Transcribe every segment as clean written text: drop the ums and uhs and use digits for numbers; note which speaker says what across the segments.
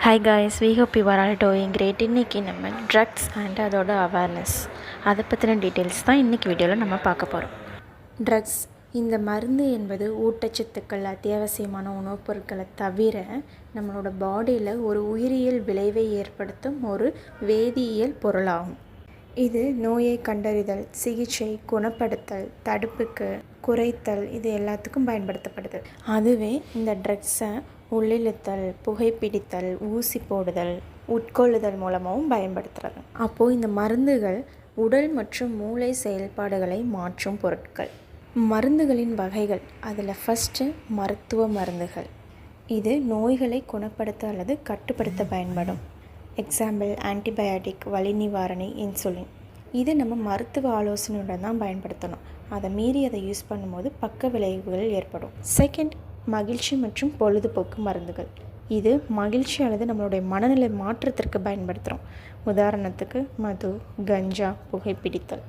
Speaker 1: Hi guys, we hope you are all doing great. இன்றைக்கி நம்ம drugs and அதோட awareness அதை பற்றின டீட்டெயில்ஸ் தான் இன்றைக்கி வீடியோவில் நம்ம பார்க்க போகிறோம். ட்ரக்ஸ், இந்த மருந்து என்பது ஊட்டச்சத்துக்கள், அத்தியாவசியமான உணவுப் பொருட்களை தவிர நம்மளோட பாடியில் ஒரு உயிரியல் விளைவை ஏற்படுத்தும் ஒரு வேதியியல் பொருளாகும். இது நோயை கண்டறிதல், சிகிச்சை, குணப்படுத்தல், தடுப்புக்கு, குறைத்தல், இது எல்லாத்துக்கும் பயன்படுத்தப்படுது. அதுவே இந்த ட்ரக்ஸை உள்ளிழுத்தல், புகைப்பிடித்தல், ஊசி போடுதல், உட்கொள்ளுதல் மூலமாகவும் பயன்படுத்துகிறது. அப்போது இந்த மருந்துகள் உடல் மற்றும் மூளை செயல்பாடுகளை மாற்றும் பொருட்கள். மருந்துகளின் வகைகள், அதில் ஃபஸ்ட்டு மருத்துவ மருந்துகள். இது நோய்களை குணப்படுத்த அல்லது கட்டுப்படுத்த பயன்படும். எக்ஸாம்பிள் ஆன்டிபயாட்டிக், வலி நிவாரணி, இன்சுலின். இது நம்ம மருத்துவ ஆலோசனையுடன் தான் பயன்படுத்தணும். அதை மீறி அதை யூஸ் பண்ணும்போது பக்க விளைவுகள் ஏற்படும். செகண்ட், மகிழ்ச்சி மற்றும் பொழுதுபோக்கு மருந்துகள். இது மகிழ்ச்சி அல்லது நம்மளுடைய மனநிலை மாற்றத்திற்கு பயன்படுத்துகிறோம். உதாரணத்துக்கு மது, கஞ்சா, புகைப்பிடித்தல்.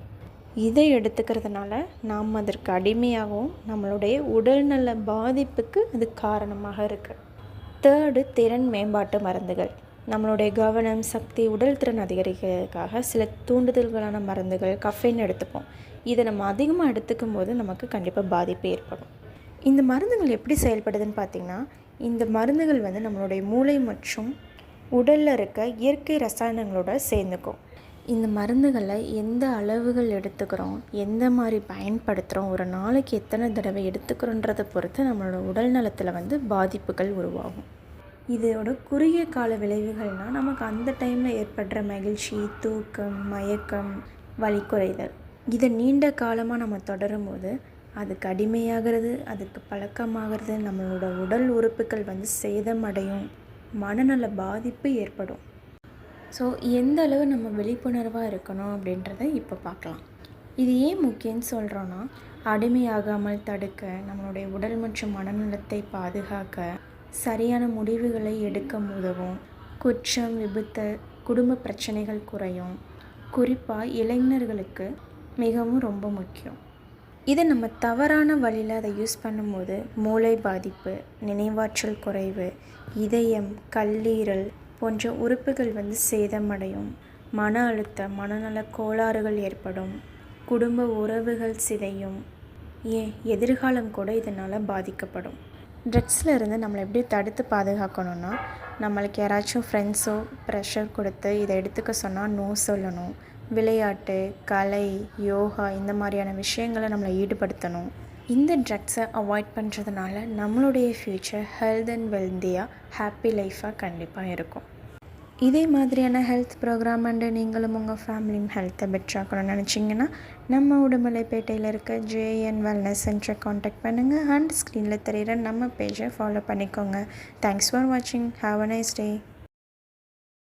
Speaker 1: இதை எடுத்துக்கிறதுனால நாம் அதற்கு அடிமையாகவும் நம்மளுடைய உடல்நல பாதிப்புக்கு அது காரணமாக இருக்குது. தேர்டு, திறன் மேம்பாட்டு மருந்துகள். நம்மளுடைய கவனம், சக்தி, உடல் திறன் அதிகரிக்கிறதுக்காக சில தூண்டுதல்களான மருந்துகள், கஃபைன் எடுத்துப்போம். இதை நம்ம அதிகமாக எடுத்துக்கும் போது நமக்கு கண்டிப்பாக பாதிப்பு ஏற்படும். இந்த மருந்துகள் எப்படி செயல்படுதுன்னு பார்த்திங்கன்னா, இந்த மருந்துகள் நம்மளுடைய மூளை மற்றும் உடலில் இருக்க இயற்கை ரசாயனங்களோட சேர்ந்துக்கும். இந்த மருந்துகளை எந்த அளவுகள் எடுத்துக்கிறோம், எந்த மாதிரி பயன்படுத்துகிறோம், ஒரு நாளைக்கு எத்தனை தடவை எடுத்துக்கிறோன்றதை பொறுத்து நம்மளோட உடல் நலத்தில் பாதிப்புகள் உருவாகும். இதோட குறுகிய கால விளைவுகள்னால் நமக்கு அந்த டைமில் ஏற்படுற மகிழ்ச்சி, தூக்கம், மயக்கம், வலி குறைதல். இதை நீண்ட காலமாக நம்ம தொடரும் போது அதுக்கு அடிமையாகிறது, அதுக்கு பழக்கமாகிறது, நம்மளோட உடல் உறுப்புகள் சேதமடையும், மனநல பாதிப்பு ஏற்படும். ஸோ எந்த அளவு நம்ம விழிப்புணர்வாக இருக்கணும் அப்படின்றத இப்போ பார்க்கலாம். இது ஏன் முக்கியம்னு சொல்கிறோன்னா, அடிமையாகாமல் தடுக்க, நம்மளுடைய உடல் மற்றும் மனநலத்தை பாதுகாக்க, சரியான முடிவுகளை எடுக்க உதவும், குற்றம், விபத்து, குடும்ப பிரச்சனைகள் குறையும். குறிப்பாக இளைஞர்களுக்கு மிகவும் ரொம்ப முக்கியம். இதை நம்ம தவறான வழியில் அதை யூஸ் பண்ணும்போது மூளை பாதிப்பு, நினைவாற்றல் குறைவு, இதயம், கல்லீரல் போன்ற உறுப்புகள் சேதமடையும். மன அழுத்தம், மனநல கோளாறுகள் ஏற்படும். குடும்ப உறவுகள் சிதையும். ஏன் எதிர்காலம் கூட இதனால் பாதிக்கப்படும். ட்ரக்ஸில் இருந்து நம்மளை எப்படி தடுத்து பாதுகாக்கணும்னா, நம்மளுக்கு யாராச்சும் ஃப்ரெண்ட்ஸோ ப்ரெஷர் கொடுத்து இதை எடுத்துக்க சொன்னால் நோ சொல்லணும். விளையாட்டு, கலை, யோகா இந்த மாதிரியான விஷயங்களை நம்மளை ஈடுபடுத்தணும். இந்த ட்ரக்ஸை அவாய்ட் பண்ணுறதுனால நம்மளுடைய ஃப்யூச்சர் ஹெல்த் அண்ட் வெல்தியாக, ஹாப்பி லைஃபாக கண்டிப்பாக இருக்கும். இதே மாதிரியான ஹெல்த் ப்ரோக்ராம் அண்டு நீங்களும் உங்கள் ஃபேமிலியும் ஹெல்த்தை பெட்டராக்கணும்னு நினச்சிங்கன்னா நம்ம உடுமலைப்பேட்டையில் இருக்க JN வெல்னஸ் சென்டரை காண்டாக்ட் பண்ணுங்கள். அண்ட் ஸ்க்ரீனில் தெரிகிற நம்ம பேஜை ஃபாலோ பண்ணிக்கோங்க. தேங்க்ஸ் ஃபார் வாட்சிங். Have a nice day.